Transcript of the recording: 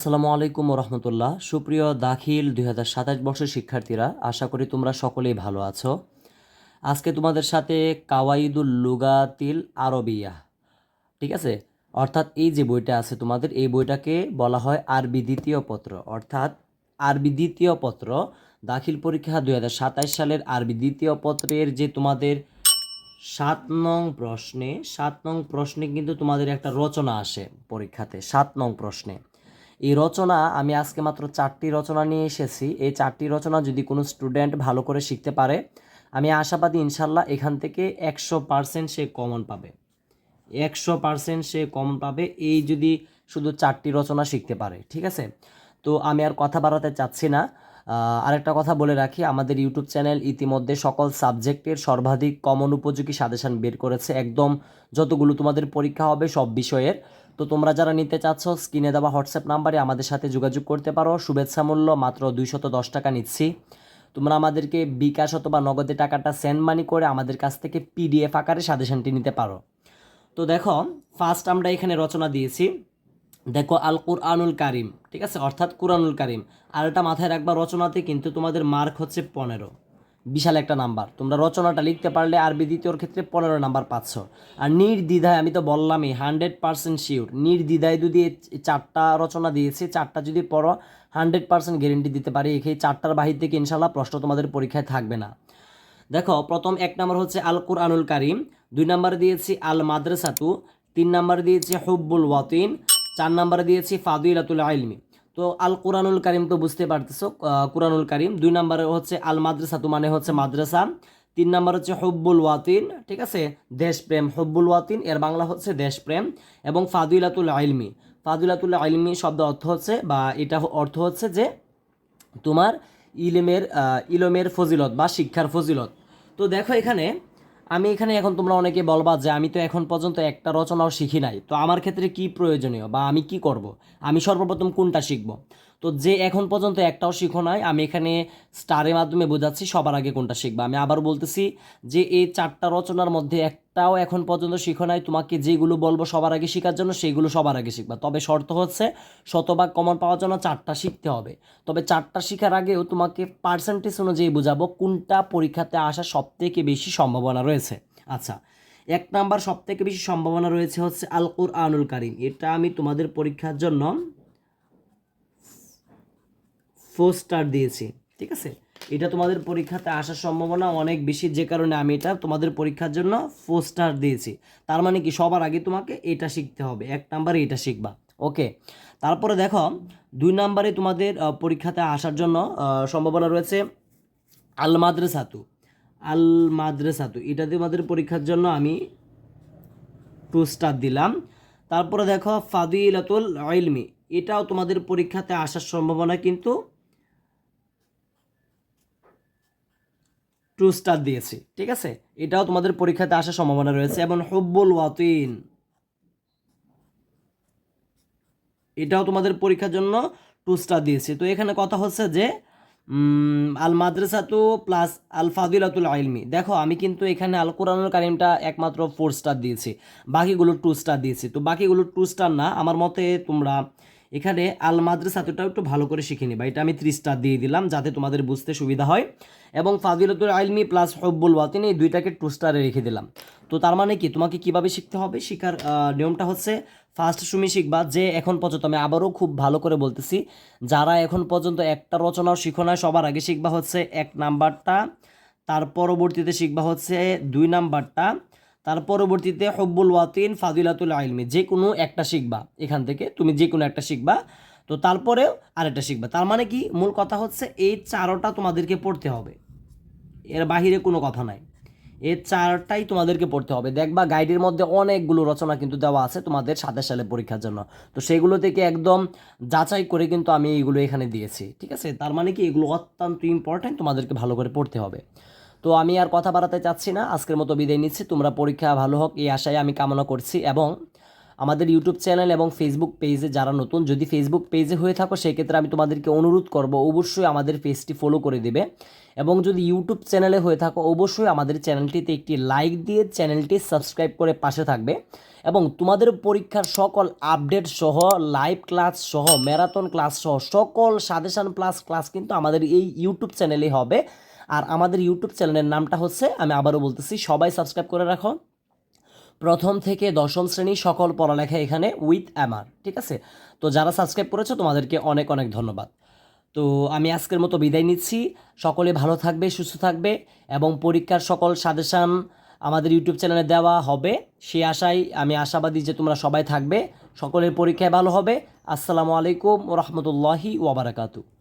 আসসালামু আলাইকুম রহমতুল্লাহ। সুপ্রিয় দাখিল 2027 বর্ষের শিক্ষার্থীরা, আশা করি তোমরা সকলেই ভালো আছো। আজকে তোমাদের সাথে কাওয়াইদুল লুগাতিল আরবিয়া, ঠিক আছে, অর্থাৎ এই যে বইটা আছে তোমাদের, এই বইটাকে বলা হয় আরবি দ্বিতীয় পত্র। অর্থাৎ আরবি দ্বিতীয় পত্র দাখিল পরীক্ষা 2027 সালের আরবি দ্বিতীয় পত্রের যে তোমাদের 7 নং প্রশ্নে কিন্তু তোমাদের একটা রচনা আসে পরীক্ষাতে। 7 নং প্রশ্নে এই রচনা আমি আজকে মাত্র 4টি রচনা নিয়ে এসেছি। এই 4টি রচনা যদি কোনো স্টুডেন্ট ভালো করে শিখতে পারে, আমি আশাবাদী ইনশাল্লাহ এখান থেকে 100% সে কমন পাবে। 100% সে কমন পাবে এই যদি শুধু 4টি রচনা শিখতে পারে, ঠিক আছে। তো আমি আর কথা বাড়াতে চাচ্ছি না। আরেকটা কথা বলে রাখি, আমাদের ইউটিউব চ্যানেল ইতিমধ্যে সকল সাবজেক্টের সর্বাধিক কমন উপযোগী সাজেশান বের করেছে, একদম যতগুলো তোমাদের পরীক্ষা হবে সব বিষয়ের। তো তোমরা যারা নিতে চাচ্ছ, স্ক্রিনে দেওয়া হোয়াটসঅ্যাপ নাম্বারে আমাদের সাথে যোগাযোগ করতে পারো। শুভেচ্ছা মূল্য মাত্র 210 টাকা নিচ্ছি। তোমরা আমাদেরকে বিকাশ অথবা নগদে টাকাটা সেন্ড মানি করে আমাদের কাছ থেকে পিডিএফ আকারে সাজেশানটি নিতে পারো। তো দেখো, ফার্স্ট আমরা এখানে রচনা দিয়েছি, দেখো আল কুরআনুল কারিম, ঠিক আছে, অর্থাৎ কুরআনুল কারিম। আর এটা মাথায় রাখবা, রচনাতে কিন্তু তোমাদের মার্ক হচ্ছে 15, বিশাল একটা নাম্বার। তোমরা রচনাটা লিখতে পারলে আরবি দ্বিতীয়র ক্ষেত্রে 15 নাম্বার পাচ্ছ। আর নির্দ্বিধায়, আমি তো বললামই 100% শিওর, নির্দ্বিধায় যদি এই 4টা রচনা দিয়েছি, 4টা যদি পড়ো 100% গ্যারেন্টি দিতে পারি এই 4টার বাহির থেকে ইনশাল্লাহ প্রশ্ন তোমাদের পরীক্ষায় থাকবে না। দেখো, প্রথম 1 নম্বর হচ্ছে আল কুরআনুল কারিম, 2 নম্বরে দিয়েছি আল মাদ্রাসাতু, 3 নম্বরে দিয়েছি হুব্বুল ওয়াতিন, 4 নম্বরে দিয়েছি ফাদিলাতুল ইলমি। তো আল কুরআনুল কারিম তো বুঝতে পারতেছো, কুরআনুল কারিম। 2 নম্বরে হচ্ছে আল মাদ্রাসাতু মানে হচ্ছে মাদ্রাসা, 3 নম্বর হচ্ছে হুব্বুল ওয়াতিন, ঠিক আছে, দেশপ্রেম। হুব্বুল ওয়াতিন এর বাংলা হচ্ছে দেশপ্রেম। এবং ফাদিলাতুল ইলমি, ফাদিলাতুল ইলমি শব্দ অর্থ হচ্ছে, বা এটা অর্থ হচ্ছে যে তোমার ইলমের ফজিলত বা শিক্ষার ফজিলত। তো দেখো এখানে, আমি এখানে এখন তোমরা অনেকে বলবা যে আমি তো এখন পর্যন্ত একটা রচনাও শিখি নাই, তো আমার ক্ষেত্রে কি প্রয়োজনীয় বা আমি কি করব, আমি সর্বপ্রথম কোনটা শিখব। তো যে এখন পর্যন্ত একটাও শিখো নাই, আমি এখানে স্টারের মাধ্যমে বোঝাচ্ছি সবার আগে কোনটা শিখবা। আমি আবার বলতেছি যে এই 4টা রচনার মধ্যে একটাও এখন পর্যন্ত শিখো নাই, তোমাকে যেগুলো বলবো সবার আগে শেখার জন্য সেইগুলো সবার আগে শিখবা। তবে শর্ত হচ্ছে শতভাগ কমন পাওয়ার জন্য 4টা শিখতে হবে। তবে 4টা শিখার আগেও তোমাকে পার্সেন্টেজ অনুযায়ী বোঝাবো কোনটা পরীক্ষাতে আসার সবথেকে বেশি সম্ভাবনা রয়েছে। আচ্ছা, 1 নাম্বার সবথেকে বেশি সম্ভাবনা রয়েছে হচ্ছে আল কুরআনুল কারিম। এটা আমি তোমাদের পরীক্ষার জন্য 4 স্টার দিয়েছি, ঠিক আছে। এটা তোমাদের পরীক্ষাতে আসার সম্ভাবনা অনেক বেশি, যে কারণে আমি এটা তোমাদের পরীক্ষার জন্য 4 স্টার দিয়েছি। তার মানে কি, সবার আগে তোমাকে এটা শিখতে হবে, 1 নাম্বারে এটা শিখবা, ওকে। তারপরে দেখো, 2 নাম্বারে তোমাদের পরীক্ষাতে আসার জন্য সম্ভাবনা রয়েছে আল মাদ্রাসাতু। আল মাদ্রাসাতু এটা তোমাদের পরীক্ষার জন্য আমি 2 স্টার দিলাম। তারপরে দেখো ফাদিলাতুল ইলমি, এটাও তোমাদের পরীক্ষাতে আসার সম্ভাবনা কিন্তু 2 স্টার দিয়েছি, ঠিক আছে। এটাও তোমাদের পরীক্ষাতে আসার সম্ভাবনা রয়েছে। এবং হুব্বুল ওয়াতিন, এটাও তোমাদের পরীক্ষার জন্য 2 স্টার দিয়েছি। তো এখানে কথা হচ্ছে যে আল মাদ্রাসাতু প্লাস আল ফাদিলাতুল ইলমি। দেখো আমি কিন্তু এখানে আল কোরআনুল কারিমটা একমাত্র 4 স্টার দিয়েছি, বাকিগুলো 2 স্টার দিয়েছি। তো বাকিগুলো 2 স্টার না, আমার মতে তোমরা এখানে আল মাদ্রাসাতুটাও একটু ভালো করে শিখে নিবা। এটা আমি 3 স্টার দিয়ে দিলাম যাতে তোমাদের বুঝতে সুবিধা হয়। এবং ফাদিলাতুল ইলমি প্লাস হুব্বুল ওয়াতিন এই দুইটাকে 2 স্টারে রেখে দিলাম। তো তার মানে কি, তোমাকে কিভাবে শিখতে হবে, শিখার নিয়মটা হচ্ছে, ফার্স্ট তুমি শিখবা যে এখন পর্যন্ত, আমি আবারও খুব ভালো করে বলতেছি, যারা এখন পর্যন্ত একটা রচনাও শিখো না, সবার আগে শিখবা হচ্ছে 1 নাম্বারটা, তার পরবর্তীতে শিখবা হচ্ছে 2 নাম্বারটা, তার পরবর্তীতে হুব্বুল ওয়াতিন ফাদিলাতুল ইলমি, যে কোনো একটা শিখবা। এখান থেকে তুমি যে কোনো একটা শিখবা, তো তারপরেও আরেকটা শিখবা। তার মানে কি, মূল কথা হচ্ছে এই 4টা তোমাদেরকে পড়তে হবে, এর বাহিরে কোনো কথা নাই। এই 4টাই তোমাদেরকে পড়তে হবে। দেখবা গাইডের মধ্যে অনেকগুলো রচনা কিন্তু দেওয়া আছে তোমাদের 27 সালে পরীক্ষার জন্য। তো সেগুলো থেকে একদম যাচাই করে কিন্তু আমি এইগুলো এখানে দিয়েছি, ঠিক আছে। তার মানে কি, এগুলো অত্যন্ত ইম্পর্ট্যান্ট, তোমাদেরকে ভালো করে পড়তে হবে। তো আমি আর কথা বাড়াতে চাচ্ছি না, আজকের মতো বিদায় নিচ্ছি। তোমরা পরীক্ষা ভালো হোক এই আশায় আমি কামনা করছি। এবং আমাদের ইউটিউব চ্যানেল এবং ফেসবুক পেজে যারা নতুন, যদি ফেসবুক পেজে হয়ে থাকো সেক্ষেত্রে আমি তোমাদেরকে অনুরোধ করব অবশ্যই আমাদের পেজটি ফলো করে দেবে, এবং যদি ইউটিউব চ্যানেলে হয়ে থাকো অবশ্যই আমাদের চ্যানেলটিতে একটি লাইক দিয়ে চ্যানেলটি সাবস্ক্রাইব করে পাশে থাকবে, এবং তোমাদের পরীক্ষার সকল আপডেট সহ লাইভ ক্লাস সহ ম্যারাথন ক্লাস সহ সকল সাজেশন প্লাস ক্লাস কিন্তু আমাদের এই ইউটিউব চ্যানেলে হবে। আর আমাদের ইউটিউব চ্যানেলের নামটা হচ্ছে, আমি আবারও বলতেছি, সবাই সাবস্ক্রাইব করে রাখো, প্রথম থেকে দশম শ্রেণী সকল পড়ালেখা এখানে উইথ এমআর। ঠিক আছে, তো যারা সাবস্ক্রাইব করেছো তোমাদেরকে অনেক অনেক ধন্যবাদ। তো আমি আজকের মতো বিদায় নিচ্ছি, সকলে ভালো থাকবে, সুস্থ থাকবে, এবং পরীক্ষার সকল সাজেশান আমাদের ইউটিউব চ্যানেলে দেওয়া হবে, সে আশায় আমি আশাবাদী যে তোমরা সবাই থাকবে, সকলের পরীক্ষায় ভালো হবে। আসসালামু আলাইকুম ওয়া রাহমাতুল্লাহি ওয়া বারাকাতুহু।